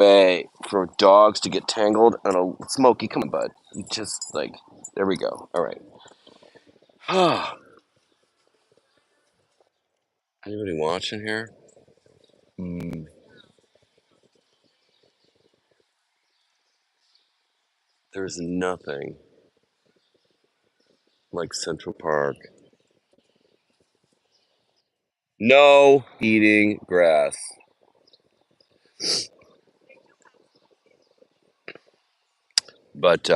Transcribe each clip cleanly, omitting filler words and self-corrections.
way for dogs to get tangled and a Smokey. Come on, bud. You just like there we go. All right. Anybody watching here? Mm, there's nothing like Central Park. No eating grass. But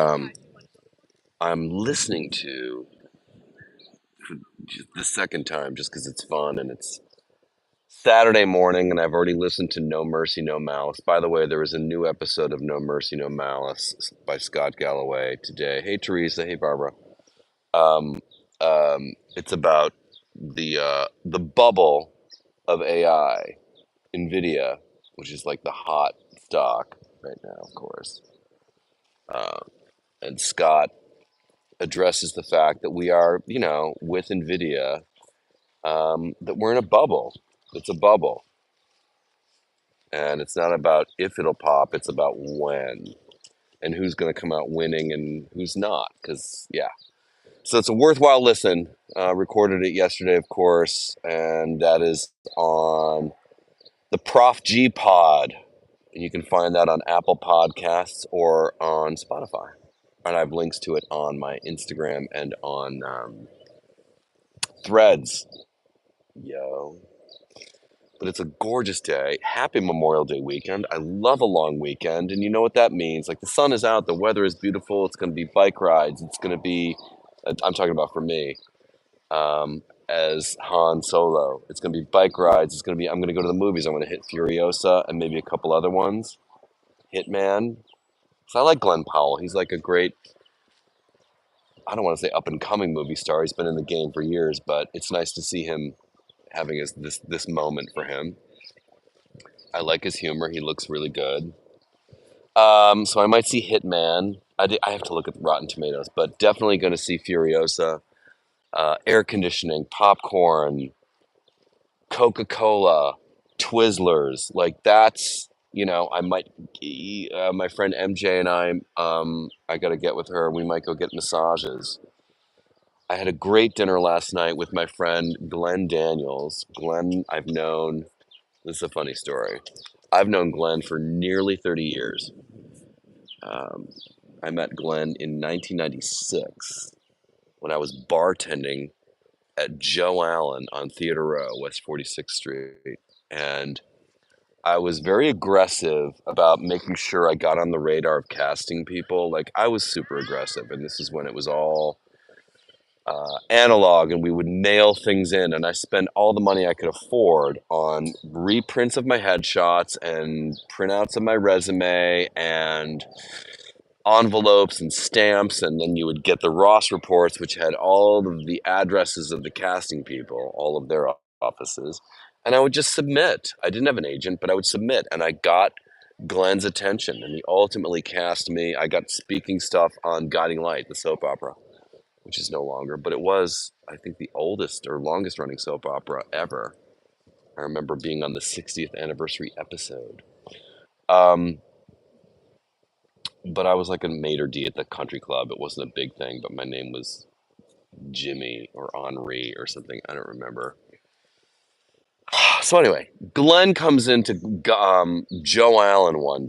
I'm listening to for the second time just because it's fun and it's Saturday morning, and I've already listened to No Mercy, No Malice. By the way, there is a new episode of No Mercy, No Malice by Scott Galloway today. Hey, Teresa. Hey, Barbara. Um, it's about the bubble of AI, NVIDIA, which is like the hot stock right now, of course. Uh, and Scott addresses the fact that we are, with NVIDIA, that we're in a bubble. It's a bubble. And it's not about if it'll pop, it's about when and who's going to come out winning and who's not. Because, yeah. So it's a worthwhile listen. Recorded it yesterday, of course, and that is on the Prof G Pod. And you can find that on Apple Podcasts or on Spotify. And I have links to it on my Instagram and on Threads. Yo. But it's a gorgeous day. Happy Memorial Day weekend. I love a long weekend. And you know what that means. Like the sun is out, the weather is beautiful. It's going to be bike rides. It's going to be, I'm talking about for me, as Han Solo. It's going to be bike rides. I'm going to go to the movies. I'm going to hit Furiosa and maybe a couple other ones. Hitman. So I like Glenn Powell. He's like a great, I don't want to say up and coming movie star. He's been in the game for years, but it's nice to see him having this moment for him. I like his humor. He looks really good. So I might see Hitman. I have to look at Rotten Tomatoes, but definitely going to see Furiosa. Air conditioning, popcorn, Coca-Cola, Twizzlers. Like that's, I might, my friend MJ and I got to get with her. We might go get massages. I had a great dinner last night with my friend Glenn Daniels. Glenn, this is a funny story. I've known Glenn for nearly 30 years. Um, I met Glenn in 1996 when I was bartending at Joe Allen on Theater Row, West 46th Street. And I was very aggressive about making sure I got on the radar of casting people. Like, I was super aggressive. And this is when it was all analog and we would mail things in. And I spent all the money I could afford on reprints of my headshots and printouts of my resume and envelopes and stamps, and then you would get the Ross reports, which had all of the addresses of the casting people, all of their offices, and I would just submit. I didn't have an agent, but I would submit, and I got Glenn's attention, and he ultimately cast me. I got speaking stuff on Guiding Light, the soap opera, which is no longer, but it was, I think, the oldest or longest running soap opera ever. I remember being on the 60th anniversary episode. Um, but I was like a maitre d' at the country club. It wasn't a big thing, but my name was Jimmy or Henri or something. I don't remember. So anyway, Glenn comes into Joe Allen one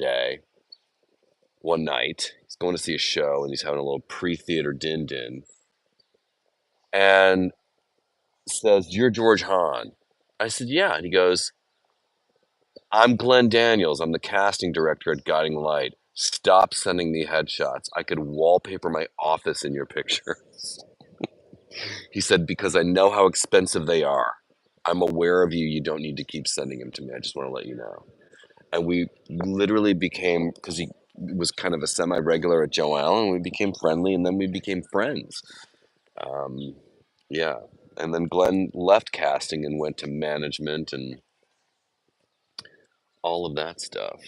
night. He's going to see a show, and he's having a little pre-theater din-din, and says, "You're George Hahn." I said, "Yeah." And he goes, "I'm Glenn Daniels. I'm the casting director at Guiding Light. Stop sending me headshots. I could wallpaper my office in your pictures." He said, "Because I know how expensive they are. I'm aware of you. You don't need to keep sending them to me. I just want to let you know." And we literally became, because he was kind of a semi-regular at Joe Allen, we became friendly, and then we became friends. Um, yeah. And then Glenn left casting and went to management and all of that stuff.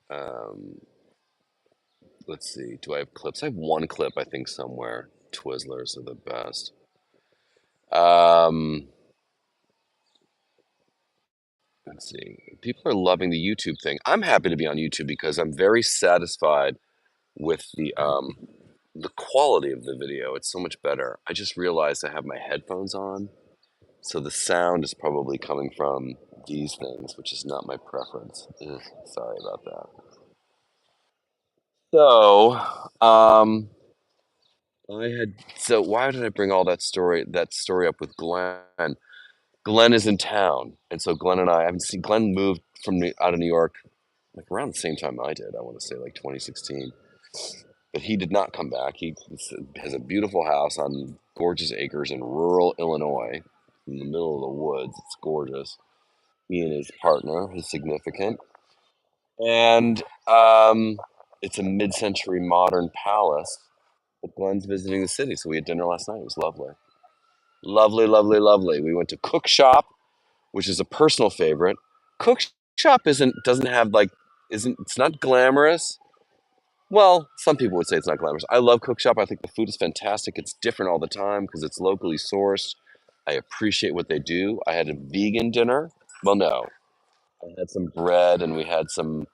Um, let's see. Do I have clips? I have one clip, I think, somewhere. Twizzlers are the best. Um, let's see. People are loving the YouTube thing. I'm happy to be on YouTube because I'm very satisfied with the quality of the video. It's so much better. I just realized I have my headphones on, so the sound is probably coming from these things, which is not my preference. Ugh, sorry about that. So, so why did I bring all that story up with Glenn? Glenn is in town, and so Glenn and I haven't seen Glenn moved out of New York like around the same time I did. I want to say like 2016, but he did not come back. He has a beautiful house on gorgeous acres in rural Illinois, in the middle of the woods. It's gorgeous. He and his partner, his significant, and it's a mid-century modern palace. But Glenn's visiting the city, so we had dinner last night. It was lovely, lovely, lovely, lovely. We went to Cook Shop, which is a personal favorite. Cook Shop doesn't have like isn't it's not glamorous. Well, some people would say it's not glamorous. I love Cook Shop. I think the food is fantastic. It's different all the time because it's locally sourced. I appreciate what they do. I had a vegan dinner. Well, no, I had some bread and we had some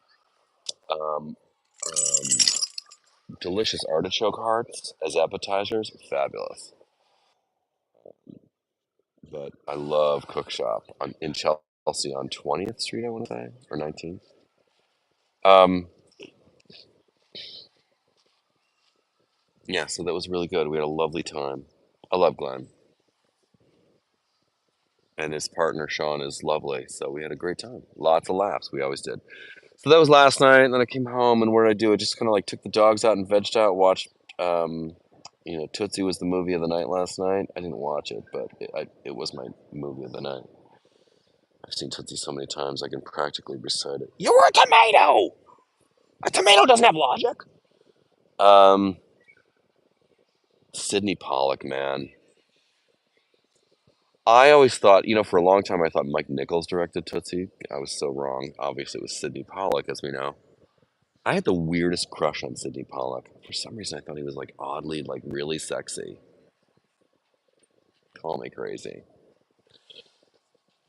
um, delicious artichoke hearts as appetizers. Fabulous. But I love Cook Shop in Chelsea on 20th Street, I want to say, or 19th. Um, yeah, so that was really good. We had a lovely time. I love Glenn, and his partner Sean is lovely. So we had a great time. Lots of laughs. We always did. So that was last night. And then I came home, and what did I do? I just kind of like took the dogs out and vegged out. Watched, um, Tootsie was the movie of the night last night. I didn't watch it, but it was my movie of the night. I've seen Tootsie so many times I can practically recite it. You're a tomato. A tomato doesn't have logic. Um, Sidney Pollock, man. I always thought, for a long time, I thought Mike Nichols directed Tootsie. I was so wrong. Obviously, it was Sidney Pollock, as we know. I had the weirdest crush on Sidney Pollock. For some reason, I thought he was like oddly, like really sexy. Call me crazy.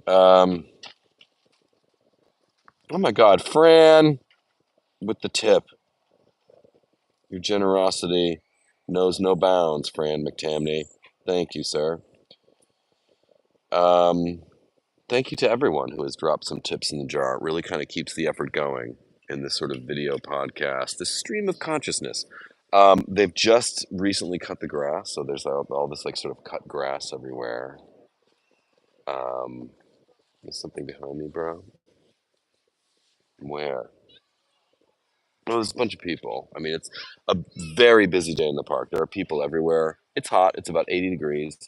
Um, oh my God, Fran, with the tip. Your generosity knows no bounds, Fran McTamney. Thank you, sir. Um, Thank you to everyone who has dropped some tips in the jar. It really kind of keeps the effort going in this sort of video podcast, this stream of consciousness. They've just recently cut the grass, so there's all this like sort of cut grass everywhere. Um, there's something behind me, bro. Where? Oh, there's a bunch of people. I mean, it's a very busy day in the park. There are people everywhere. It's hot. It's about 80 degrees.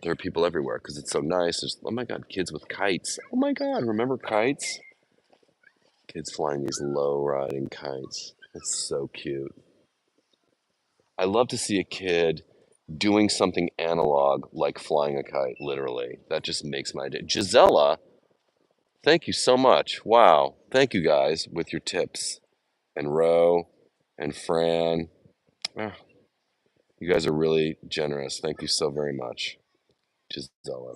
There are people everywhere because it's so nice. There's, oh my God, kids with kites. Oh my God, remember kites? Kids flying these low riding kites. It's so cute. I love to see a kid doing something analog like flying a kite, literally. That just makes my day. Gisela, thank you so much. Wow. Thank you guys with your tips. And Ro and Fran. Ah, you guys are really generous. Thank you so very much, Gisela.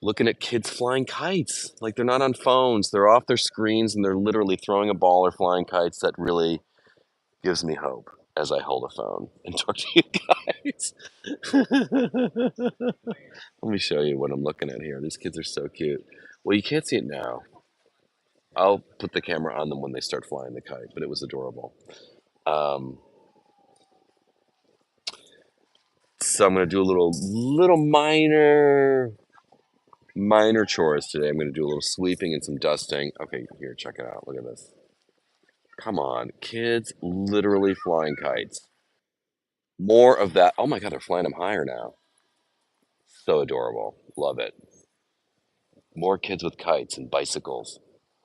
Looking at kids flying kites. Like they're not on phones, they're off their screens and they're literally throwing a ball or flying kites. That really gives me hope as I hold a phone and talk to you guys. Let me show you what I'm looking at here. These kids are so cute. Well, you can't see it now. I'll put the camera on them when they start flying the kite, but it was adorable. Um, so I'm gonna do a little minor chores today. I'm gonna do a little sweeping and some dusting. Okay, here, check it out. Look at this. Come on, kids literally flying kites. More of that. Oh my God, they're flying them higher now. So adorable. Love it. More kids with kites and bicycles.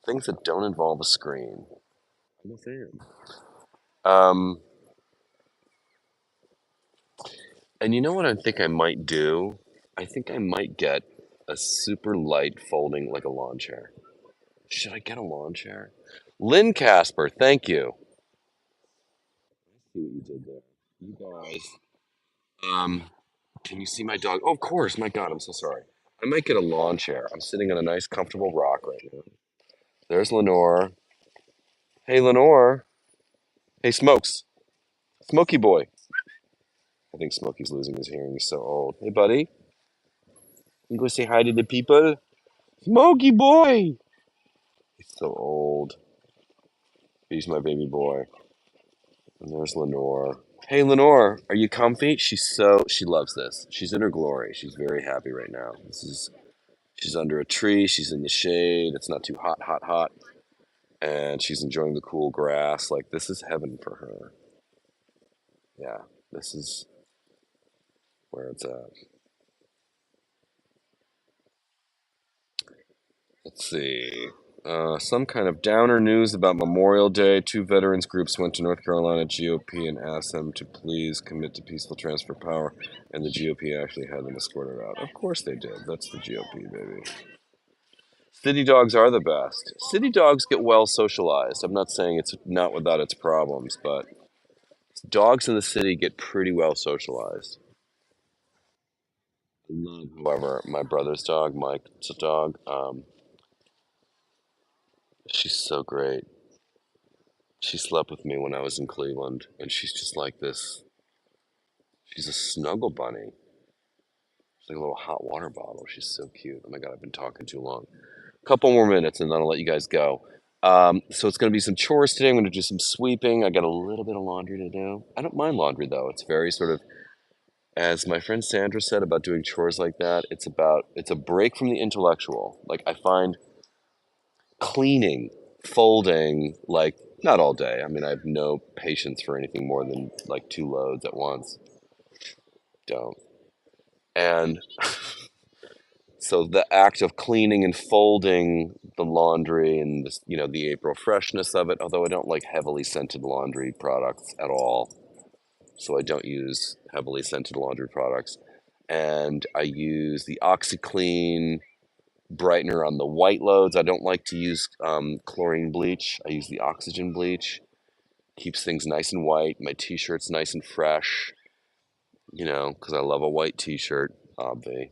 Things that don't involve a screen. I'm a fan. Um, and you know what I think I might do? I think I might get a super light folding, like a lawn chair. Should I get a lawn chair? Lynn Casper, thank you. See what you did there. You guys. Um, can you see my dog? Oh, of course. My God, I'm so sorry. I might get a lawn chair. I'm sitting on a nice, comfortable rock right now. There's Lenore. Hey, Lenore. Hey, Smokes. Smoky boy. I think Smokey's losing his hearing. He's so old. Hey, buddy. You go say hi to the people? Smoky boy. He's so old. He's my baby boy. And there's Lenore. Hey, Lenore. Are you comfy? She loves this. She's in her glory. She's very happy right now. She's under a tree. She's in the shade. It's not too hot, hot, hot. And she's enjoying the cool grass. Like, this is heaven for her. Yeah, this is where it's at. Let's see. Some kind of downer news about Memorial Day. Two veterans groups went to North Carolina GOP and asked them to please commit to peaceful transfer of power, and the GOP actually had them escorted out. Of course they did. That's the GOP, baby. City dogs are the best. City dogs get well socialized. I'm not saying it's not without its problems, but dogs in the city get pretty well socialized. I love, however, my brother's dog, Mike's dog. She's so great. She slept with me when I was in Cleveland, and she's just like this. She's a snuggle bunny. She's like a little hot water bottle. She's so cute. Oh my God, I've been talking too long. Couple more minutes, and then I'll let you guys go. So it's going to be some chores today. I'm going to do some sweeping. I got a little bit of laundry to do. I don't mind laundry though. It's very sort of, as my friend Sandra said about doing chores like that. It's a break from the intellectual. Like I find cleaning, folding, like not all day. I mean, I have no patience for anything more than like two loads at once. Don't. And so the act of cleaning and folding the laundry and this, the April freshness of it, although I don't like heavily scented laundry products at all. So I don't use heavily scented laundry products. And I use the OxyClean brightener on the white loads. I don't like to use chlorine bleach. I use the oxygen bleach. Keeps things nice and white. My t-shirt's nice and fresh, because I love a white t-shirt, obvi.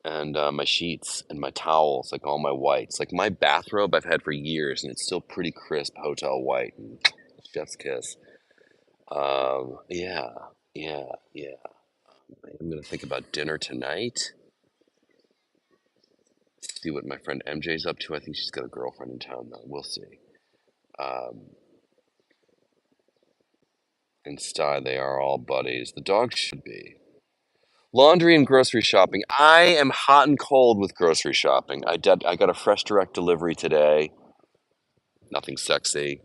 And my sheets and my towels, like all my whites. Like my bathrobe I've had for years, and it's still pretty crisp hotel white. And chef's kiss. Yeah, yeah. I'm going to think about dinner tonight. See what my friend MJ's up to. I think she's got a girlfriend in town, though. We'll see. Um, and Sty, they are all buddies. The dogs should be. Laundry and grocery shopping. I am hot and cold with grocery shopping. I got a fresh direct delivery today. Nothing sexy.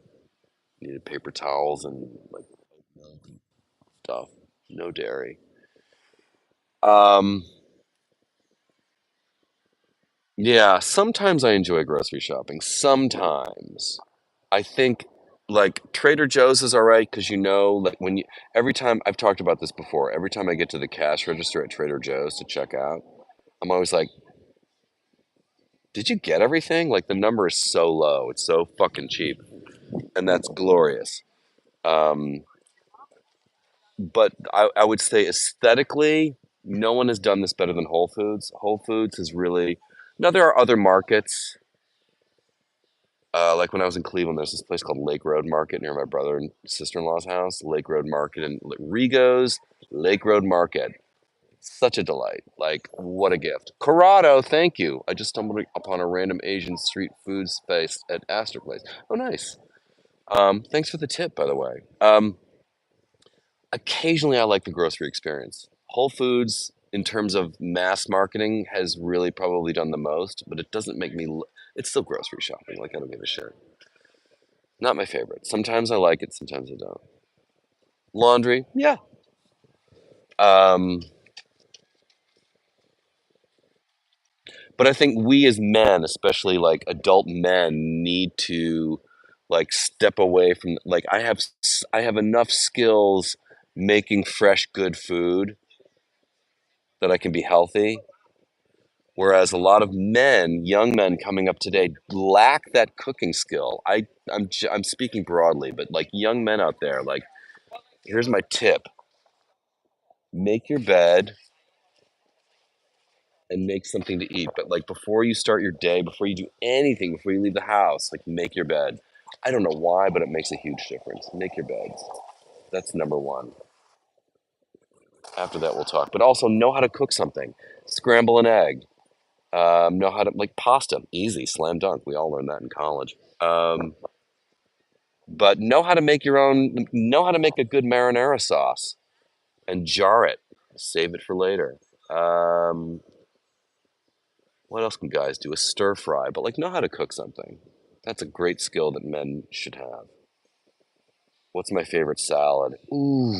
Needed paper towels and like milk and stuff. No dairy. Um, yeah, sometimes I enjoy grocery shopping. Sometimes. I think like Trader Joe's is all right because like every time I've talked about this before, every time I get to the cash register at Trader Joe's to check out, I'm always like, did you get everything? Like the number is so low, it's so fucking cheap, and that's glorious. Um, but I would say aesthetically, no one has done this better than Whole Foods. Whole Foods is really now there are other markets. Like when I was in Cleveland, there's this place called Lake Road Market near my brother and sister-in-law's house. Lake Road Market and Rigo's Lake Road Market. Such a delight. Like, what a gift. Corrado, thank you. I just stumbled upon a random Asian street food space at Astor Place. Oh, nice. Thanks for the tip, by the way. Occasionally, I like the grocery experience. Whole Foods, in terms of mass marketing, has really probably done the most, but it doesn't make me. It's still grocery shopping. Like, I don't give a shit. Not my favorite. Sometimes I like it, sometimes I don't. Laundry, yeah. Um, but I think we as men, especially like adult men, need to like step away from like I have enough skills making fresh good food that I can be healthy. Whereas a lot of men, young men coming up today, lack that cooking skill. I'm speaking broadly, but like young men out there, like here's my tip: make your bed, and make something to eat. But like before you start your day, before you do anything, before you leave the house, like make your bed. I don't know why, but it makes a huge difference. Make your beds. That's number one. After that, we'll talk. But also know how to cook something. Scramble an egg. Know how to like pasta. Easy, slam dunk. We all learned that in college. But know how to make your own. Know how to make a good marinara sauce and jar it. Save it for later. Um, what else can guys do? A stir fry, but like know how to cook something. That's a great skill that men should have. What's my favorite salad? Ooh,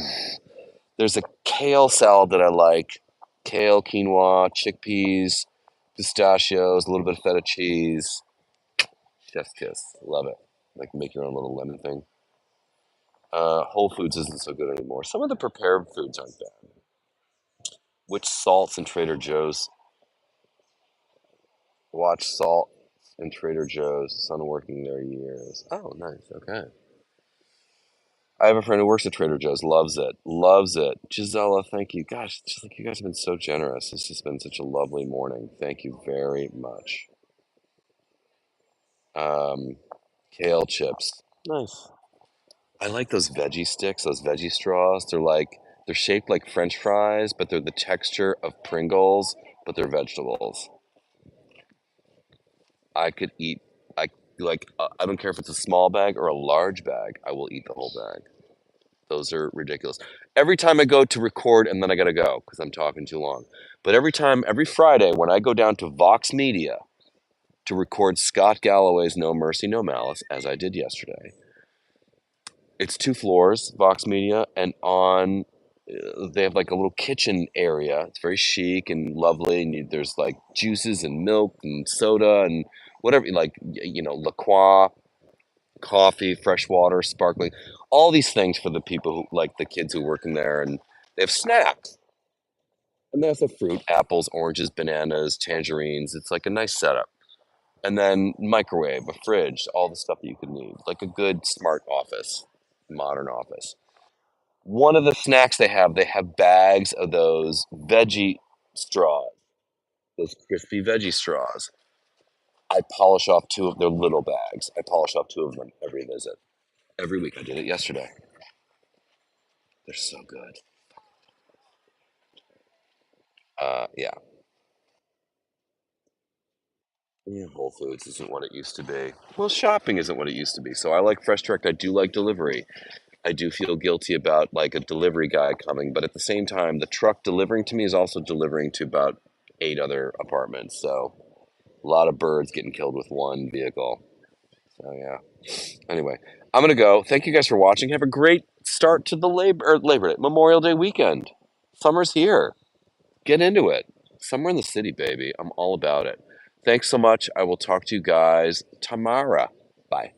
there's a kale salad that I like. Kale, quinoa, chickpeas, pistachios, a little bit of feta cheese. Chef's kiss. Love it. Like make your own little lemon thing. Whole Foods isn't so good anymore. Some of the prepared foods aren't bad. Which salts in Trader Joe's? Watch Salt in Trader Joe's. Son working there years. Oh, nice. Okay. I have a friend who works at Trader Joe's. Loves it. Loves it. Gisela, thank you. Gosh, just like you guys have been so generous. This has been such a lovely morning. Thank you very much. Um, Kale chips. Nice. I like those veggie sticks, those veggie straws. They're shaped like French fries, but they're the texture of Pringles, but they're vegetables. I could eat. I I don't care if it's a small bag or a large bag. I will eat the whole bag. Those are ridiculous. Every time I go to record, and then I gotta go because I'm talking too long. But every Friday when I go down to Vox Media to record Scott Galloway's No Mercy, No Malice, as I did yesterday, it's 2 floors, Vox Media, and on they have like a little kitchen area. It's very chic and lovely, and there's like juices and milk and soda and whatever, like La Croix, coffee, fresh water, sparkling, all these things for the people who like the kids who work in there, and they have snacks. And they also have fruit, apples, oranges, bananas, tangerines. It's like a nice setup. And then microwave, a fridge, all the stuff that you could need, like a good smart office, modern office. One of the snacks they have bags of those veggie straws, those crispy veggie straws. I polish off two of their little bags. I polish off two of them every visit. Every week. I did it yesterday. They're so good. Yeah. Yeah, Whole Foods isn't what it used to be. Well, shopping isn't what it used to be. So I like Fresh Direct. I do like delivery. I do feel guilty about like a delivery guy coming, but at the same time, the truck delivering to me is also delivering to about 8 other apartments. So a lot of birds getting killed with one vehicle. So yeah. Anyway, I'm gonna go. Thank you guys for watching. Have a great start to the Labor Day, Memorial Day weekend. Summer's here. Get into it. Somewhere in the city, baby. I'm all about it. Thanks so much. I will talk to you guys tomorrow. Bye.